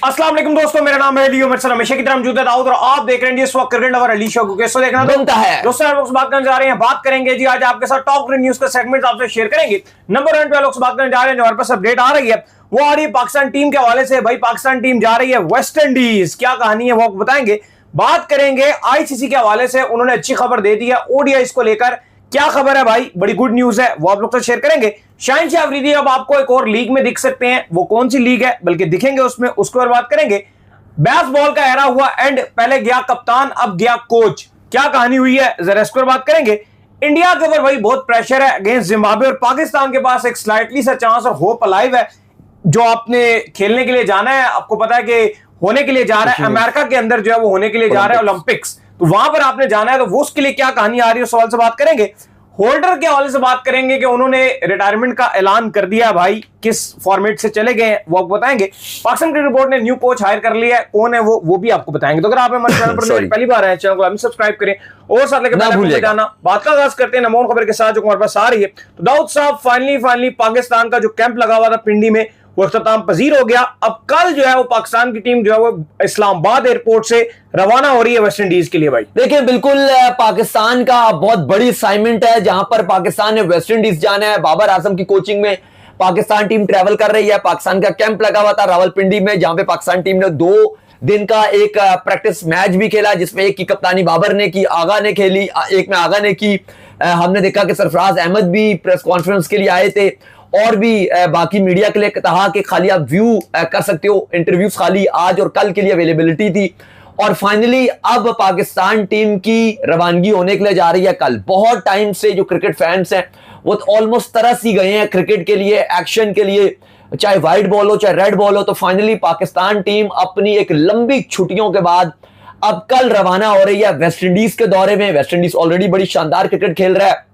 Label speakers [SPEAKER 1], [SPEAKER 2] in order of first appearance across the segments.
[SPEAKER 1] अस्सलाम वालेकुम दोस्तों, मेरा नाम है लियो। मेरे साथ हमेशा की तरह मौजूद है दाऊद और आप देख रहे हैं इस वक्त क्रिकेट लवर अली शो को। कैसे देखना
[SPEAKER 2] बनता है
[SPEAKER 1] दोस्तों, लोग बात करने जा रहे हैं, बात करेंगे जी आज आपके साथ टॉप न्यूज का सेगमेंट आपसे शेयर करेंगे। नंबर 1 पे लोग बात करने जा रहे हैं, जो हमारे पास अपडेट आ रही है वो आ रही है पाकिस्तान टीम के हवाले से। भाई पाकिस्तान टीम जा रही है वेस्ट इंडीज, क्या कहानी है वो आपको बताएंगे। बात करेंगे आईसीसी के हवाले से, उन्होंने अच्छी खबर दे दी है ओडीआई को लेकर। क्या खबर है भाई, बड़ी गुड न्यूज है, वो आप लोग से शेयर करेंगे। शाहिन अफरीदी अब आपको एक और लीग में दिख सकते हैं, वो कौन सी लीग है बल्कि दिखेंगे उसमें, उसके बारे बात करेंगे। बेसबॉल का एरा हुआ एंड, पहले गया कप्तान अब गया कोच, क्या कहानी हुई है जरा इसको बात करेंगे। इंडिया के ऊपर भाई बहुत प्रेशर है अगेंस्ट जिम्बाब्वे और पाकिस्तान के पास एक स्लाइटली सा चांस और होप अलाइव है। जो आपने खेलने के लिए जाना है, आपको पता है कि होने के लिए जा रहा है अमेरिका के अंदर, जो है वो होने के लिए जा रहा है ओलंपिक्स, तो वहां पर आपने जाना है, तो वो उसके लिए क्या कहानी आ रही है उस सवाल से बात करेंगे। होल्डर के हवाले से बात करेंगे कि उन्होंने रिटायरमेंट का ऐलान कर दिया भाई, किस फॉर्मेट से चले गए वो आपको बताएंगे। पाकिस्तान क्रिकेट बोर्ड ने न्यू कोच हायर कर लिया है, कौन है वो भी आपको बताएंगे। तो अगर आप हमारे चैनल पर पहली बार आए, चैनल को सब्सक्राइब करें और साथ लेकर जाना। बात का आगाज करते हैं नमोन खबर के साथ जो हमारे पास आ रही है। तो दाऊद साहब फाइनली पाकिस्तान का जो कैंप लगा हुआ था पिंडी में वो इख्तिताम पजीर हो गया। अब कल जो है वो पाकिस्तान की टीम जो है वो इस्लामाबाद एयरपोर्ट से रवाना हो रही है वेस्ट इंडीज के लिए। भाई
[SPEAKER 2] देखिए, बिल्कुल पाकिस्तान का बहुत बड़ी असाइनमेंट है, जहां पर पाकिस्तान ने वेस्ट इंडीज जाना है। बाबर आजम की कोचिंग में पाकिस्तान टीम ट्रैवल कर रही है। पाकिस्तान का कैंप लगा हुआ था रावलपिंडी में, जहां पे पाकिस्तान टीम ने 2 दिन का एक प्रैक्टिस मैच भी खेला, जिसमें एक की कप्तानी बाबर ने की, आगा ने खेली, एक में आगा ने की। हमने देखा कि सरफराज अहमद भी प्रेस कॉन्फ्रेंस के लिए आए थे और भी बाकी मीडिया के लिए कहा कि खाली आप व्यू कर सकते हो, इंटरव्यूज खाली आज और कल के लिए अवेलेबिलिटी थी। और फाइनली अब पाकिस्तान टीम की रवानगी होने के लिए जा रही है कल। बहुत टाइम से जो क्रिकेट फैंस हैं वो ऑलमोस्ट तरस ही गए हैं क्रिकेट के लिए, एक्शन के लिए, चाहे व्हाइट बॉल हो चाहे रेड बॉल हो। तो फाइनली पाकिस्तान टीम अपनी एक लंबी छुट्टियों के बाद अब कल रवाना हो रही है वेस्ट इंडीज के दौरे में। वेस्ट इंडीज ऑलरेडी बड़ी शानदार क्रिकेट खेल रहा है,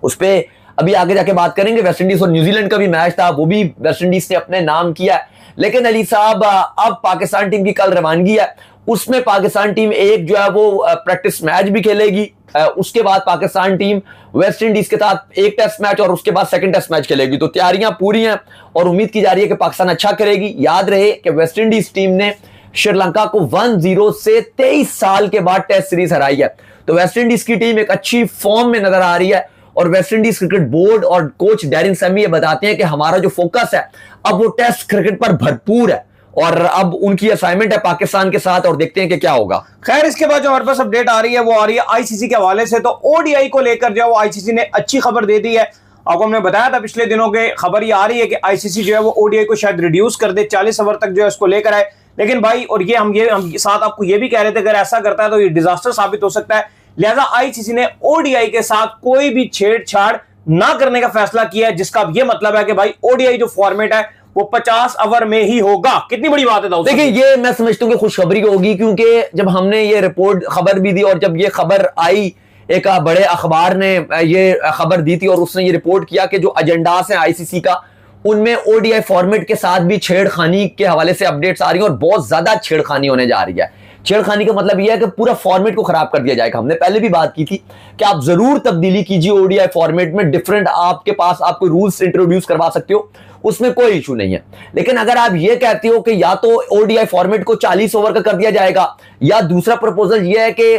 [SPEAKER 2] उस पर अभी आगे जाके बात करेंगे। वेस्ट इंडीज और न्यूजीलैंड का भी मैच था, वो भी वेस्ट इंडीज ने अपने नाम किया है। लेकिन अली साहब, अब पाकिस्तान टीम की कल रवानगी है, उसमें पाकिस्तान टीम एक जो है वो प्रैक्टिस मैच भी खेलेगी। उसके बाद पाकिस्तान टीम वेस्ट इंडीज के साथ एक टेस्ट मैच और उसके बाद सेकंड टेस्ट मैच खेलेगी। तो तैयारियां पूरी हैं और उम्मीद की जा रही है कि पाकिस्तान अच्छा करेगी। याद रहे कि वेस्ट इंडीज टीम ने श्रीलंका को 1-0 से 23 साल के बाद टेस्ट सीरीज हराई है। तो वेस्ट इंडीज की टीम एक अच्छी फॉर्म में नजर आ रही है और वेस्ट इंडीज क्रिकेट बोर्ड और कोच डैरिन सैमी ये बताते हैं कि हमारा जो फोकस है अब वो टेस्ट क्रिकेट पर भरपूर है और अब उनकी असाइनमेंट है पाकिस्तान के साथ और देखते हैं कि क्या होगा।
[SPEAKER 1] खैर, इसके बाद जो हमारे पास अपडेट आ रही है वो आ रही है आईसीसी के हवाले से। तो ओडीआई को लेकर जो है वो आईसीसी ने अच्छी खबर दे दी है। आपको हमने बताया था पिछले दिनों के, खबर ये आ रही है कि आईसीसी जो है वो ओडीआई को शायद रिड्यूस कर दे, 40 ओवर तक जो है इसको लेकर आए। लेकिन भाई, और हम साथ आपको ये भी कह रहे थे अगर ऐसा करता है तो ये डिजास्टर साबित हो सकता है। लिहाजा आईसीसी ने ओडीआई के साथ कोई भी छेड़छाड़ ना करने का फैसला किया है, जिसका अब ये मतलब है कि भाई ओडीआई जो फॉर्मेट है वो 50 ओवर में ही होगा। कितनी बड़ी बात है।
[SPEAKER 2] देखिए, ये मैं समझता हूं कि खुशखबरी होगी, क्योंकि जब हमने ये रिपोर्ट खबर भी दी और जब ये खबर आई, एक बड़े अखबार ने ये खबर दी थी और उसने ये रिपोर्ट किया कि जो एजेंडास हैं आईसीसी का, उनमें ओडीआई फॉर्मेट के साथ भी छेड़खानी के हवाले से अपडेट्स आ रही हैं और बहुत ज्यादा छेड़खानी होने जा रही है। छेड़खानी का मतलब यह है कि पूरा फॉर्मेट को खराब कर दिया जाएगा। हमने पहले भी बात की थी कि आप जरूर तब्दीली कीजिए ओडीआई फॉर्मेट में, डिफरेंट आपके पास आप कोई रूल्स इंट्रोड्यूस करवा सकते हो, उसमें कोई इशू नहीं है। लेकिन अगर आप ये कहते हो कि या तो ओडीआई फॉर्मेट को 40 ओवर का कर दिया जाएगा या दूसरा प्रपोजल यह है कि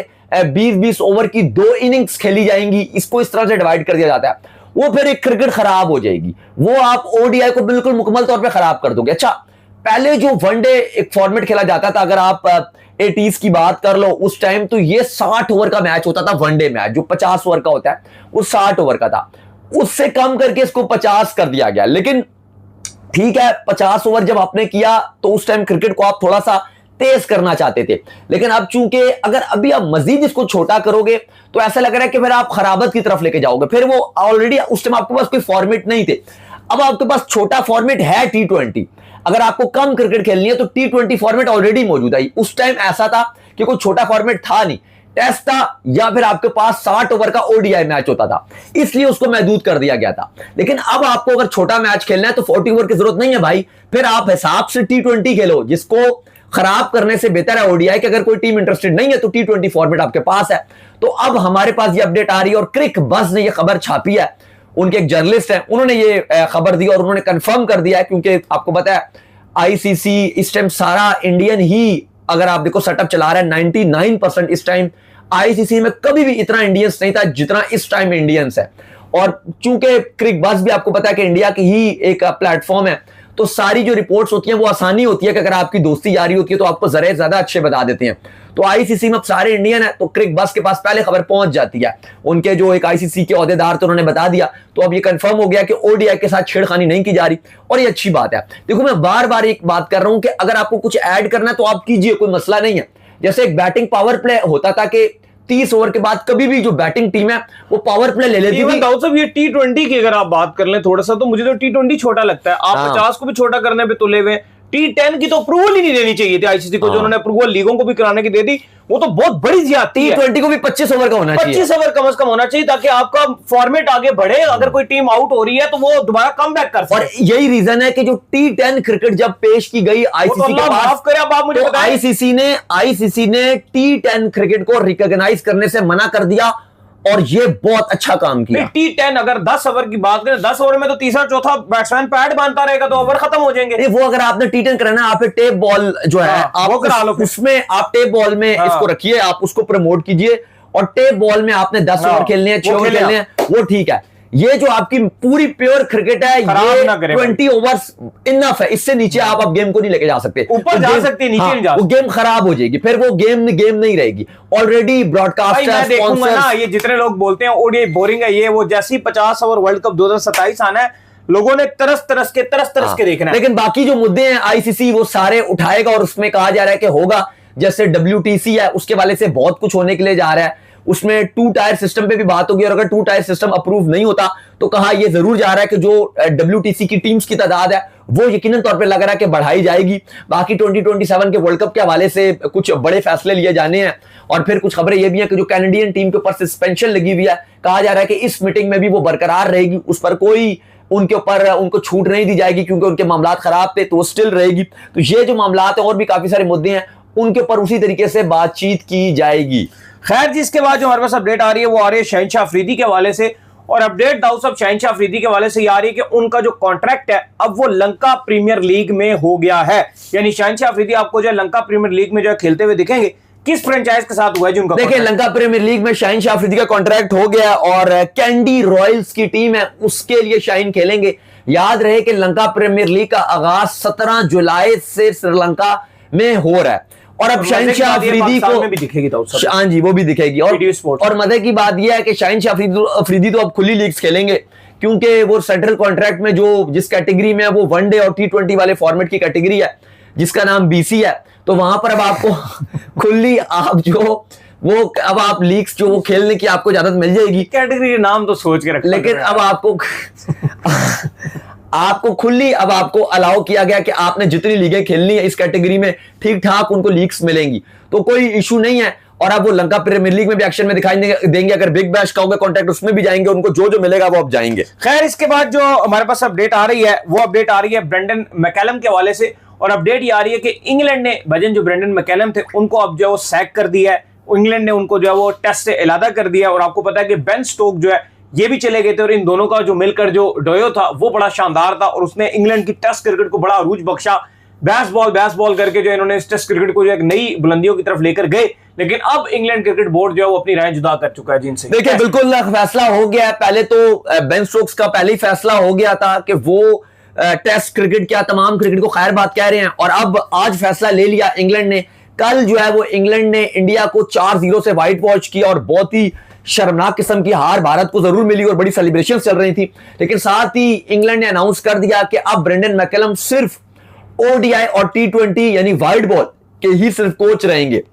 [SPEAKER 2] 20-20 ओवर की 2 इनिंग्स खेली जाएंगी, इसको इस तरह से डिवाइड कर दिया जाता है, वो फिर एक क्रिकेट खराब हो जाएगी। वो आप ओडीआई को बिल्कुल मुकम्मल तौर पर खराब कर दोगे। अच्छा, पहले जो वनडे एक फॉर्मेट खेला जाता था, अगर आप 80s की बात कर लो, उस टाइम तो ये 60 ओवर का मैच होता था। वनडे मैच जो 50 ओवर का होता है वो 60 ओवर का था, उससे कम करके इसको 50 कर दिया गया। लेकिन ठीक है, 50 ओवर जब आपने किया तो उस टाइम क्रिकेट को आप थोड़ा सा तेज करना चाहते थे। लेकिन अब चूंकि अगर अभी आप मजीद इसको छोटा करोगे तो ऐसा लग रहा है कि फिर आप खराबत की तरफ लेके जाओगे। फिर वो ऑलरेडी उस टाइम आपके पास कोई फॉर्मेट नहीं थे, अब आपके पास छोटा फॉर्मेट है T20। अगर आपको कम क्रिकेट खेलनी है तो T20 फॉर्मेट ऑलरेडी मौजूद है। उस टाइम ऐसा था कि कोई छोटा फॉर्मेट था नहीं, टेस्ट था या फिर आपके पास 60 ओवर का ओडीआई मैच होता था, इसलिए उसको महदूद कर दिया गया था। लेकिन अब आपको अगर छोटा मैच खेलना है तो 40 ओवर की जरूरत नहीं है भाई, फिर आप हिसाब से T20 खेलो, जिसको खराब करने से बेहतर है ओडीआई कि अगर कोई टीम इंटरेस्टेड नहीं है तो T20 फॉर्मेट आपके पास है। तो अब हमारे पास ये अपडेट आ रही है और क्रिक बज़ ने ये खबर छापी है, उनके एक जर्नलिस्ट हैं, उन्होंने ये खबर दी और उन्होंने कंफर्म कर दिया है, क्योंकि आपको पता है आईसीसी इस टाइम सारा इंडियन ही, अगर आप देखो, सेटअप चला रहा है। 99% इस टाइम आईसीसी में कभी भी इतना इंडियंस नहीं था जितना इस टाइम इंडियंस है। और चूंकि क्रिक बस भी आपको पता है कि इंडिया की ही एक प्लेटफॉर्म है, तो सारी जो रिपोर्ट्स होती हैं वो आसानी होती है कि अगर आपकी दोस्ती जारी होती है तो आपको जरा ज्यादा अच्छे बता देते हैं। तो आईसीसी में अब सारे इंडियन है, तो क्रिक बस के पास पहले खबर पहुंच जाती है। उनके जो एक आईसीसी के ओहदेदार थे उन्होंने बता दिया, तो अब ये कंफर्म हो गया कि ओडीआई के साथ छेड़खानी नहीं की जा रही, और ये अच्छी बात है। देखो, मैं बार बार एक बात कर रहा हूं कि अगर आपको कुछ ऐड करना है तो आप कीजिए, कोई मसला नहीं है। जैसे एक बैटिंग पावर प्ले होता था कि 30 ओवर के बाद कभी भी जो बैटिंग टीम है वो पावर प्ले ले लेती थी।
[SPEAKER 1] दाऊद साहब, ये T20 की अगर आप बात कर लें थोड़ा सा, तो मुझे तो T20 छोटा लगता है। आप 50 को भी छोटा करने पे तुले हुए। T10 की तो अप्रूवल ही नहीं देनी चाहिए थी आईसीसी को, जो उन्होंने अप्रूवल लीगों को भी कराने की दे दी, वो तो बहुत बड़ी ज्यादती है।
[SPEAKER 2] T20 को भी 25 ओवर का होना चाहिए,
[SPEAKER 1] 25 ओवर कम से कम होना चाहिए, ताकि आपका फॉर्मेट आगे बढ़े। अगर कोई टीम आउट हो रही है तो वो दोबारा कम बैक कर सके।
[SPEAKER 2] और यही रीजन है कि जो T10 क्रिकेट जब पेश की गई आईसीसी के पास,
[SPEAKER 1] माफ करें, अब आप मुझे बताएं,
[SPEAKER 2] आईसीसी ने T10 क्रिकेट को रिकॉग्नाइज करने से मना कर दिया, और ये बहुत अच्छा काम किया।
[SPEAKER 1] T10 अगर 10 ओवर की बात करें, 10 ओवर में तो तीसरा चौथा बैट्समैन पैड बांधता रहेगा तो ओवर खत्म हो जाएंगे।
[SPEAKER 2] वो अगर आपने T10 करना है, आप टेप बॉल जो है आप
[SPEAKER 1] करा लो,
[SPEAKER 2] उसमें आप टेप बॉल में इसको रखिए, आप उसको प्रमोट कीजिए, और टेप बॉल में आपने 10 ओवर खेलने हैं, 6 ओवर खेलने हैं, वो ठीक है। ये जो आपकी पूरी प्योर क्रिकेट है, ये 20 ओवर्स इनफ है, इससे नीचे आप अब गेम को नहीं लेके जा सकते।
[SPEAKER 1] ऊपर जा सकते, नीचे नहीं जा सकते।
[SPEAKER 2] वो गेम खराब हो जाएगी, फिर वो गेम नहीं रहेगी। ऑलरेडी ब्रॉडकास्ट
[SPEAKER 1] मैं देखूंगा ना, ये जितने लोग बोलते हैं ओडीआई बोरिंग है, ये वो जैसी 50 ओवर वर्ल्ड कप 2027 आना है, लोगों ने तरस तरस के देखना है।
[SPEAKER 2] लेकिन बाकी जो मुद्दे हैं आईसीसी वो सारे उठाएगा, और उसमें कहा जा रहा है कि होगा, जैसे WTC है उसके वाले से बहुत कुछ होने के लिए जा रहा है। उसमें 2 टायर सिस्टम पे भी बात होगी, और अगर 2 टायर सिस्टम अप्रूव नहीं होता तो कहा यह जरूर जा रहा है कि जो WTC की टीम्स की तादाद है वो यकीनन तौर पे लग रहा है कि बढ़ाई जाएगी। बाकी 2027 के वर्ल्ड कप के हवाले से कुछ बड़े फैसले लिए जाने हैं, और फिर कुछ खबरें ये भी हैं कि जो कैनेडियन टीम के ऊपर सस्पेंशन लगी हुई है, कहा जा रहा है कि इस मीटिंग में भी वो बरकरार रहेगी, उस पर कोई उनके ऊपर उनको छूट नहीं दी जाएगी, क्योंकि उनके मामला खराब थे तो वो स्टिल रहेगी। तो ये जो मामला है और भी काफी सारे मुद्दे हैं, उनके ऊपर उसी तरीके से बातचीत की जाएगी।
[SPEAKER 1] खैर, जिसके बाद जो हमारे पास अपडेट आ रही है वो आ रही है शहनशाह अफरीदी के हवाले से, और अपडेट दाऊद साहब शहनशाह अफरीदी के हवाले से ये आ रही है कि उनका जो कॉन्ट्रैक्ट है अब वो लंका प्रीमियर लीग में हो गया है। यानी शहनशाह अफरीदी आपको जो है लंका प्रीमियर लीग में जो है खेलते हुए दिखेंगे। किस फ्रेंचाइज के साथ हुआ है जी उनका?
[SPEAKER 2] देखिए, लंका प्रीमियर लीग में शहनशाह अफरीदी का कॉन्ट्रैक्ट हो गया, और कैंडी रॉयल्स की टीम है उसके लिए शाहीन खेलेंगे। याद रहे कि लंका प्रीमियर लीग का आगाज 17 जुलाई से श्रीलंका में हो रहा है, और अब शहनशाह अफरीदी को
[SPEAKER 1] भी दिखेगी तो,
[SPEAKER 2] हाँ जी, वो भी दिखेगी। और मजे की बात यह है कि शहनशाह अफरीदी तो अब खुली लीग्स खेलेंगे, क्योंकि वो सेंट्रल कॉन्ट्रैक्ट में जो जिस कैटेगरी में है वो वनडे और T20 वाले फॉर्मेट की कैटेगरी है, जिसका नाम BC है। तो वहां पर अब आपको खुली आप जो वो अब आप लीग्स जो वो खेलने की आपको इजाजत मिल जाएगी।
[SPEAKER 1] कैटेगरी के नाम तो सोच के रखना,
[SPEAKER 2] लेकिन अब आपको खुली अब आपको अलाउ किया गया कि आपने जितनी लीगें खेलनी है इस कैटेगरी में, ठीक ठाक उनको लीग्स मिलेंगी, तो कोई इशू नहीं है। और अब वो लंका प्रीमियर लीग में भी एक्शन में दिखाई देंगे, अगर बिग बैश का होगा कॉन्ट्रैक्ट उसमें भी जाएंगे, उनको जो मिलेगा वो अब जाएंगे।
[SPEAKER 1] खैर, इसके बाद जो हमारे पास अपडेट आ रही है वो अपडेट आ रही है ब्रेंडन मैकलम के हवाले से, और अपडेट ये आ रही है कि इंग्लैंड ने भजन जो ब्रेंडन मैकलम थे उनको अब जो है वो सैक कर दिया है। इंग्लैंड ने उनको जो है वो टेस्ट से इलादा कर दिया, और आपको पता है कि बेन स्टोक जो है ये भी चले गए थे, और इन दोनों का जो मिलकर जो डोयो था वो बड़ा शानदार था, और उसने इंग्लैंड की टेस्ट क्रिकेट को बड़ा अरूज बख्शा। बैस बॉल करके जो इन्होंने इस टेस्ट क्रिकेट को जो एक नई बुलंदियों की तरफ लेकर गए। लेकिन अब इंग्लैंड क्रिकेट बोर्ड जो है वो अपनी राय जुदा कर चुका है जिनसे।
[SPEAKER 2] देखिए, बिल्कुल फैसला हो गया है। पहले तो बेन स्टोक्स का पहले ही फैसला हो गया था कि वो टेस्ट क्रिकेट क्या तमाम क्रिकेट को खैर बात कह रहे हैं, और अब आज फैसला ले लिया इंग्लैंड ने। कल जो है वो इंग्लैंड ने इंडिया को 4-0 से व्हाइट वॉश किया, और बहुत ही शर्मनाक किस्म की हार भारत को जरूर मिली और बड़ी सेलिब्रेशन चल रही थी। लेकिन साथ ही इंग्लैंड ने अनाउंस कर दिया कि अब ब्रेंडन मैकलम सिर्फ ODI और T20 यानी व्हाइट बॉल के ही सिर्फ कोच रहेंगे।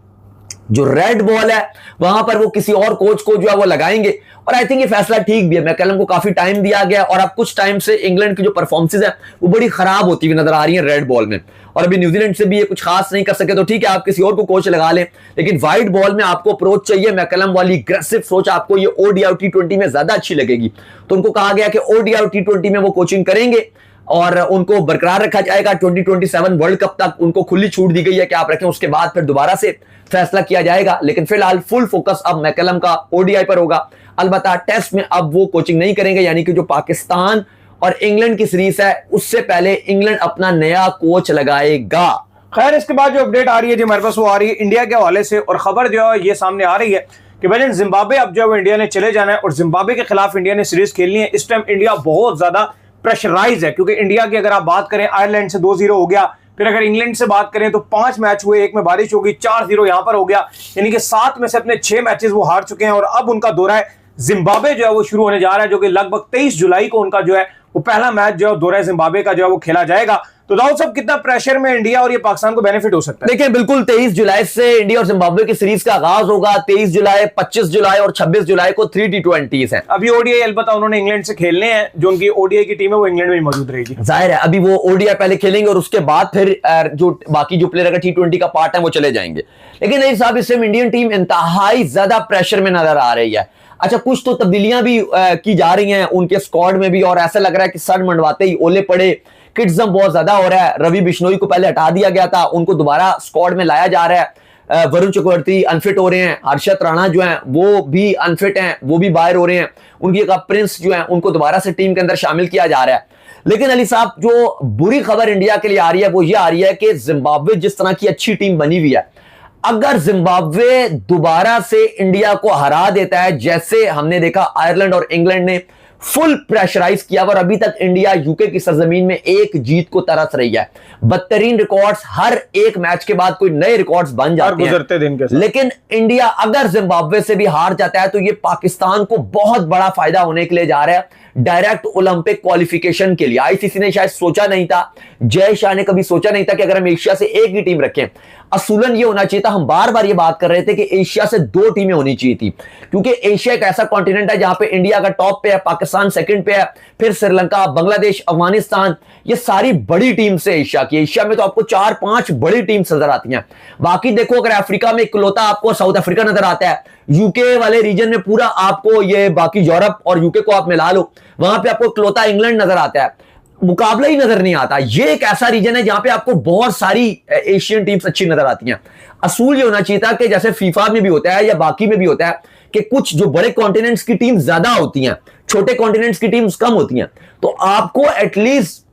[SPEAKER 2] जो रेड बॉल है वहां पर वो किसी और कोच को जो है वो लगाएंगे, और आई थिंक ये फैसला ठीक भी है। मैकलम को काफी टाइम दिया गया, और अब कुछ टाइम से इंग्लैंड की जो परफॉर्मेंसेज है वो बड़ी खराब होती हुई नजर आ रही है रेड बॉल में, और अभी न्यूजीलैंड से भी ये कुछ खास नहीं कर सके, तो ठीक है आप किसी और को कोच लगा लें, लेकिन व्हाइट बॉल में आपको अप्रोच चाहिए मैकलम वाली अग्रेसिव सोच, आपको ये ODI और T20 में ज्यादा अच्छी लगेगी। तो उनको कहा गया कि ODI और T20 में वो कोचिंग करेंगे, और उनको बरकरार रखा जाएगा। 2027 वर्ल्ड कप तक उनको खुली छूट दी गई है कि आप रखें, उसके बाद फिर दोबारा से फैसला किया जाएगा। लेकिन फिलहाल फुल फोकस अब मैकलम का ODI पर होगा। अलबत्ता टेस्ट में अब वो कोचिंग नहीं करेंगे, यानी कि जो पाकिस्तान और इंग्लैंड की सीरीज है, उससे पहले इंग्लैंड अपना नया कोच लगाएगा।
[SPEAKER 1] खैर इसके बाद जो अपडेट आ रही है जी हमारे पास वो आ रही है इंडिया के हवाले से, और खबर जो है ये सामने आ रही है कि भाई जिम्बाब्वे अब जो है वो इंडिया ने चले जाना है और जिम्बाब्वे के खिलाफ इंडिया ने सीरीज खेलनी है। इस टाइम इंडिया बहुत ज्यादा प्रेशराइज है, क्योंकि इंडिया की अगर आप बात करें आयरलैंड से 2-0 हो गया, फिर अगर इंग्लैंड से बात करें तो 5 मैच हुए, एक में बारिश हो गई, 4-0 यहां पर हो गया, यानी कि 7 में से अपने 6 मैचेस वो हार चुके हैं। और अब उनका दौरा है जिम्बाब्वे जो है वो शुरू होने जा रहा है, जो कि लगभग 23 जुलाई को उनका जो है वो पहला मैच जो है दौरा जिम्बाब्वे का जो है वो खेला जाएगा। तो दाऊद साहब कितना प्रेशर में इंडिया और ये पाकिस्तान को बेनिफिट हो सकता है?
[SPEAKER 2] देखिए बिल्कुल 23 जुलाई से इंडिया और जिम्बाब्वे की सीरीज का आगाज होगा। 23 जुलाई, 25 जुलाई और 26 जुलाई को 3 T20s हैं।
[SPEAKER 1] अभी ओडीआई अलबत्ता उन्होंने इंग्लैंड से खेलने हैं, जो उनकी ओडीआई की टीम है वो इंग्लैंड में ही मौजूद रहेगी।
[SPEAKER 2] जाहिर है अभी वो ओडीआई पहले खेलेंगे और उसके बाद फिर जो बाकी जो प्लेयर अगर T20 का पार्ट है वो चले जाएंगे। लेकिन नहीं साहब, इस टाइम इंडियन टीम इंतहाई ज्यादा प्रेशर में नजर आ रही है। अच्छा, कुछ तो तब्दीलियां भी की जा रही हैं उनके स्क्वाड में भी, और ऐसा लग रहा है कि सर मंडवाते ही ओले पड़े, किड्सम बहुत ज्यादा हो रहा है। रवि बिश्नोई को पहले हटा दिया गया था, उनको दोबारा स्क्वाड में लाया जा रहा है। वरुण चक्रवर्ती अनफिट हो रहे हैं, हर्षद राणा जो हैं वो भी अनफिट हैं, वो भी बाहर हो रहे हैं। उनकी एक प्रिंस जो है उनको दोबारा से टीम के अंदर शामिल किया जा रहा है। लेकिन अली साहब, जो बुरी खबर इंडिया के लिए आ रही है वो ये आ रही है कि जिम्बाब्वे जिस तरह की अच्छी टीम बनी हुई है, अगर जिम्बाब्वे दोबारा से इंडिया को हरा देता है, जैसे हमने देखा आयरलैंड और इंग्लैंड ने फुल प्रेशराइज किया, और अभी तक इंडिया यूके की सरजमीन में एक जीत को तरस रही है। बदतरीन रिकॉर्ड्स, हर एक मैच के बाद कोई नए रिकॉर्ड्स बन जाते हैं
[SPEAKER 1] गुजरते दिन के साथ।
[SPEAKER 2] लेकिन इंडिया अगर जिम्बाब्वे से भी हार जाता है तो ये पाकिस्तान को बहुत बड़ा फायदा होने के लिए जा रहा है डायरेक्ट ओलंपिक क्वालिफिकेशन के लिए। आईसीसी ने शायद सोचा नहीं था, जय शाह ने कभी सोचा नहीं था कि अगर हम एशिया से एक ही टीम रखें। असूलन ये होना चाहिए था, हम बार बार ये बात कर रहे थे कि एशिया से 2 टीमें होनी चाहिए थी, क्योंकि एशिया एक ऐसा कॉन्टिनेंट है जहां पे इंडिया का टॉप पे है, पाकिस्तान सेकंड पे है, फिर श्रीलंका, बांग्लादेश, अफगानिस्तान, ये सारी बड़ी टीम से एशिया की। एशिया में तो आपको 4-5 बड़ी टीम नजर आती हैं। बाकी देखो, अगर अफ्रीका में इकलौता आपको साउथ अफ्रीका नजर आता है, यूके वाले रीजन में पूरा आपको ये बाकी यूरोप और यूके को आप मिला लो, वहां पे आपको इकलौता इंग्लैंड नजर आता है, मुकाबला ही नजर नहीं आता। ये एक ऐसा रीजन है जहां पे आपको बहुत सारी एशियन टीम्स अच्छी नजर आती हैं। असूल ये होना चाहिए था कि जैसे फीफा में भी होता है या बाकी में भी होता है कि कुछ जो बड़े कॉन्टिनेंट्स की टीम ज्यादा होती हैं, छोटे कॉन्टिनेंट्स की टीम्स कम होती हैं, तो आपको एटलीस्ट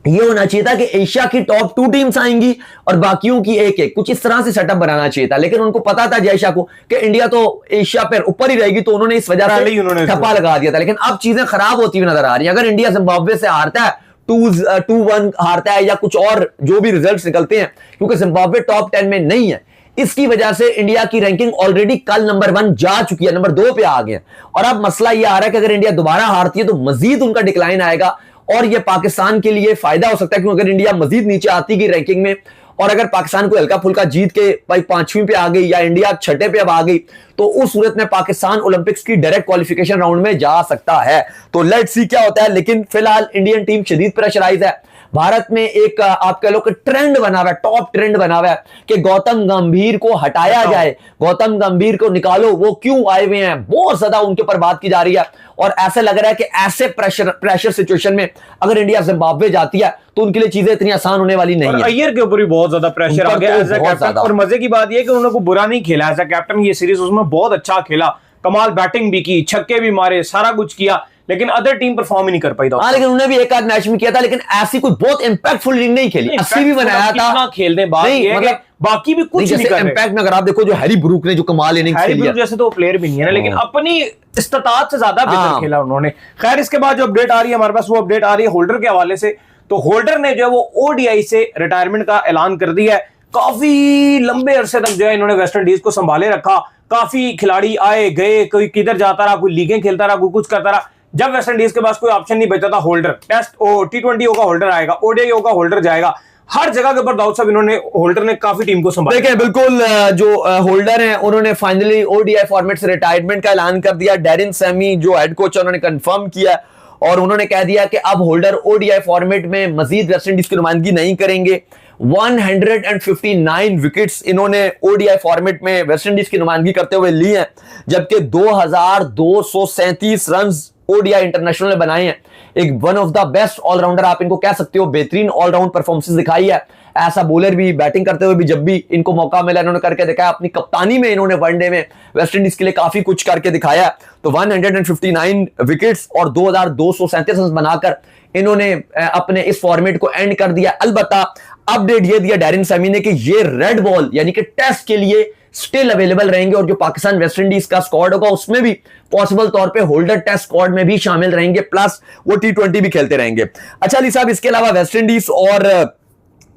[SPEAKER 2] ये होना चाहिए था कि एशिया की टॉप 2 टीम्स आएंगी और बाकियों की एक, कुछ इस तरह से सेटअप बनाना चाहिए था। लेकिन उनको पता था जय शाह को कि इंडिया तो एशिया पर ऊपर ही रहेगी, तो उन्होंने इस वजह से ठप्पा लगा दिया था। लेकिन अब चीजें खराब होती हुई नजर आ रही है। अगर इंडिया जिम्बाब्वे से हारता है, 2-1 हारता है या कुछ और जो भी रिजल्ट्स निकलते हैं, क्योंकि जिम्बाब्वे टॉप 10 में नहीं है, इसकी वजह से इंडिया की रैंकिंग ऑलरेडी कल नंबर 1 जा चुकी है, नंबर 2 पे आ गए। और अब मसला यह आ रहा है कि अगर इंडिया दोबारा हारती है तो मजीद उनका डिक्लाइन आएगा, और यह पाकिस्तान के लिए फायदा हो सकता है, क्योंकि अगर इंडिया मजीद नीचे आती गई रैंकिंग में, और अगर पाकिस्तान को हल्का फुल्का जीत के भाई 5वीं पे आ गई या इंडिया 6ठे पे अब आ गई, तो उस सूरत में पाकिस्तान ओलंपिक्स की डायरेक्ट क्वालिफिकेशन राउंड में जा सकता है। तो लेट्स सी क्या होता है। लेकिन फिलहाल इंडियन टीम शदीद प्रेशराइज है। भारत में एक आप कह लो कि ट्रेंड बना हुआ है, टॉप ट्रेंड बना हुआ है कि गौतम गंभीर को हटाया जाए, गौतम गंभीर को निकालो, वो क्यों आए हुए हैं, बहुत ज्यादा उनके ऊपर बात की जा रही है। और ऐसा लग रहा है कि ऐसे प्रेशर सिचुएशन में अगर इंडिया जिम्बाब्वे जाती है तो उनके लिए चीजें इतनी आसान होने वाली नहीं है।
[SPEAKER 1] अय्यर के ऊपर भी बहुत ज्यादा प्रेशर आ गया एज अ कैप्टन, और मजे की बात यह है कि उन्होंने बुरा नहीं खेला एज अ कैप्टन। ये सीरीज उसमें बहुत अच्छा खेला, कमाल बैटिंग भी की, छक्के भी मारे, सारा कुछ किया, लेकिन अदर टीम परफॉर्म ही नहीं कर पाई था।
[SPEAKER 2] लेकिन उन्होंने भी एक आध मैच में किया था, लेकिन ऐसी कोई बहुत इंपैक्टफुल इनिंग नहीं खेली। 80 भी बनाया था,
[SPEAKER 1] खेलने मतलब बाकी भी कुछ नहीं कर रहे।
[SPEAKER 2] इंपैक्ट में अगर आप देखो, जो हैरी ब्रूक ने जो कमाल इनिंग्स खेली है,
[SPEAKER 1] जैसे तो प्लेयर भी नहीं है ना, लेकिन अपनी इस्तात से ज्यादा बेहतर खेला उन्होंने। खैर इसके बाद जो अपडेट आ रही है हमारे पास, वो अपडेट आ रही है होल्डर के हवाले से। तो होल्डर ने जो है वो ओडीआई से रिटायरमेंट का ऐलान कर दिया है। काफी लंबे अरसे तक जो है इन्होंने वेस्ट इंडीज को संभाले रखा, काफी खिलाड़ी आए गए, कोई किधर जाता रहा, कोई लीगें खेलता रहा, कोई कुछ करता रहा। जब वेस्ट इंडीज के पास कोई ऑप्शन नहीं बचा था, होल्डर टेस्ट T20 होगा, होल्डर आएगा, ओडीआई होगा, होल्डर जाएगा। हर जगह के ऊपर दाऊद साहब इन्होंने होल्डर ने काफी टीम को संभाला।
[SPEAKER 2] देखिए बिल्कुल, जो होल्डर हैं उन्होंने फाइनली ओडीआई फॉर्मेट से रिटायरमेंट का ऐलान कर दिया। डैरिन सैमी जो हेड कोच है उन्होंने कंफर्म किया और उन्होंने कह दिया कि अब होल्डर ओडीआई फॉर्मेट में मजीद वेस्ट इंडीज की नुमाइंदगी नहीं करेंगे। 159 विकेट्स इन्होंने ओडीआई फॉर्मेट में वेस्ट इंडीज की नुमाइंदगी करते हुए ली हैं, जबकि 2237 रन ओडीआई इंटरनेशनल ने बनाए हैं। एक one of the best allrounder आप इनको कह सकते हो, बेहतरीन ऑलराउंड परफॉर्मेंस दिखाई है। ऐसा बॉलर भी बैटिंग करते हुए भी जब भी इनको मौका मिला इन्होंने करके दिखाया। अपनी कप्तानी में इन्होंने वनडे में वेस्ट इंडीज के लिए काफी कुछ करके दिखाया। तो 159 विकेट्स और 2237 रन बनाकर इन्होंने अपने इस फॉर्मेट को एंड कर दिया। अलबत्ता अपडेट ये दिया डैरिन सैमी ने कि ये रेड बॉल यानी कि टेस्ट के लिए स्टिल अवेलेबल रहेंगे और जो पाकिस्तान वेस्ट इंडीज का स्क्वाड होगा उसमें भी पॉसिबल तौर पे होल्डर टेस्ट स्क्वाड में भी शामिल रहेंगे, प्लस वो T20 भी खेलते रहेंगे। अच्छा अली साहब, इसके अलावा वेस्ट इंडीज और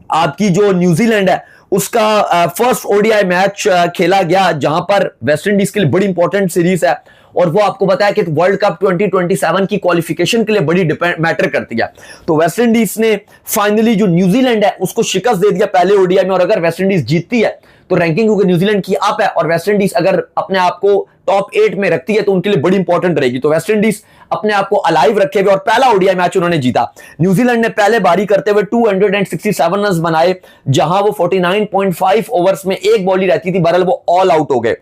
[SPEAKER 2] आपकी जो न्यूजीलैंड है उसका फर्स्ट ओडीआई मैच खेला गया जहां पर वेस्ट इंडीज के लिए बड़ी इंपॉर्टेंट सीरीज है और वो आपको बताया कि वर्ल्ड कप 2027 की क्वालिफिकेशन के लिए बड़ी मैटर करती है। तो वेस्ट इंडीज ने फाइनली जो न्यूजीलैंड है उसको शिकस्त दे दिया पहले ओडीआई में, और अगर वेस्ट इंडीज जीतती है तो रैंकिंग क्योंकि न्यूजीलैंड की अप है और वेस्ट इंडीज अगर अपने आप को टॉप 8 में रखती है तो उनके लिए बड़ी इंपॉर्टेंट रहेगी। तो वेस्ट इंडीज अपने आप को अलाइव रखे हुए और पहला ओडीआई मैच उन्होंने जीता। न्यूजीलैंड ने पहले बारी करते हुए 267 रन बनाए जहां वो 49.5 ओवर्स में एक बॉल ही रहती थी, बहरहाल वो ऑल आउट हो गए।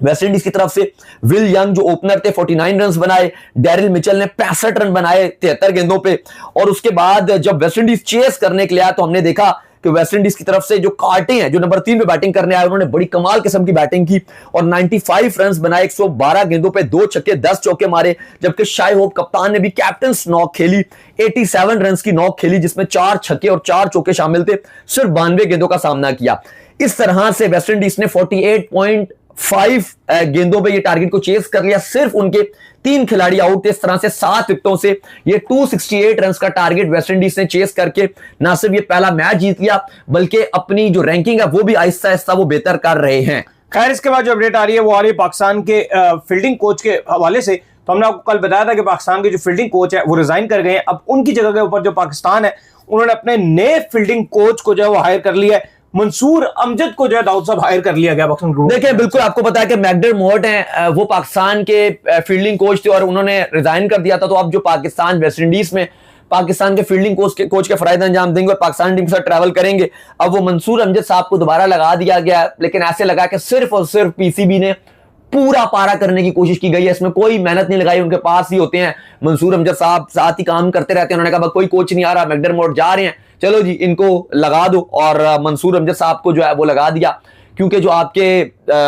[SPEAKER 2] वेस्ट इंडीज की तरफ से विल यंग जो ओपनर थे 49 रन बनाए, डैरिल मिचेल ने 65 रन बनाए 73 गेंदों पे। और उसके बाद जब वेस्ट इंडीज चेस करने के लिए आया तो हमने देखा कि वेस्ट इंडीज की तरफ से जो कार्टे हैं जो नंबर 3 पे बैटिंग करने आए उन्होंने बड़ी कमाल किस्म की बैटिंग की और 95 रन बनाए, 112 गेंदों पे 2 छक्के 10 चौके मारे। जबकि शाई होप कप्तान ने भी कैप्टन नॉक खेली, 87 रन की नॉक खेली जिसमें 4 छक्के और 4 चौके शामिल थे, सिर्फ 92 गेंदों का सामना किया। इस तरह से वेस्ट इंडीज ने 48.5 गेंदों पे ये टारगेट को चेस कर लिया, सिर्फ उनके 3 खिलाड़ी आउट थे। इस तरह से 7 विकेटों से ये 268 रन का टारगेट वेस्ट इंडीज ने चेस करके ना सिर्फ ये पहला मैच जीत लिया बल्कि अपनी जो रैंकिंग है वो भी आहिस्ता आहिस्ता वो बेहतर कर रहे हैं।
[SPEAKER 1] खैर इसके बाद जो अपडेट आ रही है वो आ रही है पाकिस्तान के फील्डिंग कोच के हवाले से। तो हमने आपको कल बताया था कि पाकिस्तान के जो फील्डिंग कोच है वो रिजाइन कर गए हैं। अब उनकी जगह के ऊपर जो पाकिस्तान है उन्होंने अपने नए फील्डिंग कोच को जो है वो हायर कर लिया है। मंसूर अमजद को जो है दाऊद साहब हायर कर लिया गया पाकिस्तान ग्रुप।
[SPEAKER 2] देखिए बिल्कुल आपको पता है कि मैकडरमोट हैं वो पाकिस्तान के फील्डिंग कोच थे और उन्होंने रिजाइन कर दिया था। तो अब जो पाकिस्तान वेस्ट इंडीज में पाकिस्तान के फील्डिंग कोच के फराइज अंजाम देंगे और पाकिस्तान टीम के साथ ट्रैवल करेंगे। अब वो मंसूर अमजद साहब को दोबारा लगा दिया गया, लेकिन ऐसे लगा कि सिर्फ और सिर्फ पीसीबी ने पूरा पारा करने की कोशिश की गई है, इसमें कोई मेहनत नहीं लगाई। उनके पास ही होते हैं मंसूर अमजद साहब, साथ ही काम करते रहते हैं। उन्होंने कहा कोई कोच नहीं आ रहा, मैकडरमोट जा रहे हैं, चलो जी इनको लगा दो और मंसूर अमजद साहब को जो है वो लगा दिया। क्योंकि जो आपके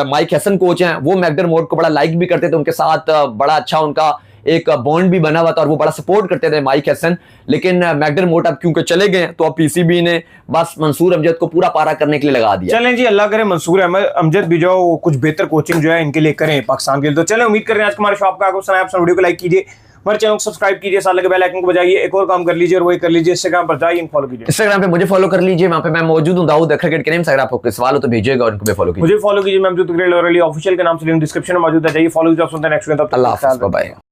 [SPEAKER 2] माइक हैसन कोच हैं वो मैकडरमोट को बड़ा लाइक भी करते थे, उनके साथ बड़ा अच्छा उनका एक बॉन्ड भी बना हुआ था और वो बड़ा सपोर्ट करते थे माइक हैसन। लेकिन मैकडरमोट अब क्योंकि चले गए तो अब पीसीबी ने बस मंसूर अमजद को पूरा पारा करने के लिए लगा दिया।
[SPEAKER 1] चलें जी, अल्लाह करे मंसूर अमजद भी जो कुछ बेहतर कोचिंग जो है इनके लिए करें पाकिस्तान के लिए। तो चलें, उम्मीद कर रहे हैं आज हमारे शॉप का आपको पसंद आया। आप वीडियो को लाइक कीजिए, हमारे चैनल को सब्सक्राइब कीजिए, साथ लगे बेल आइकन को बजाइए। एक और काम कर लीजिए और वही कर लीजिए, इंस्टाग्राम पर जाइए, फॉलो कीजिए।
[SPEAKER 2] इंस्टाग्राम पे मुझे फॉलो कर लीजिए, वहां पे मैं मौजूद हूं दाऊद अखर क्रिकेट के नेम से। अगर आपको कोई सवाल हो तो भेजिएगा और इनको भी फॉलो कीजिए।
[SPEAKER 1] मुझे फॉलो कीजिए, मैं अब्दुल क्रिकेट ऑफिशियल के नाम से लिंक डिस्क्रिप्शन में मौजूद है, जाइए फॉलो कीजिए। आप सुनते हैं नेक्स्ट वीडियो, तब तक
[SPEAKER 2] अल्लाह हाफ़िज़, बाय बाय।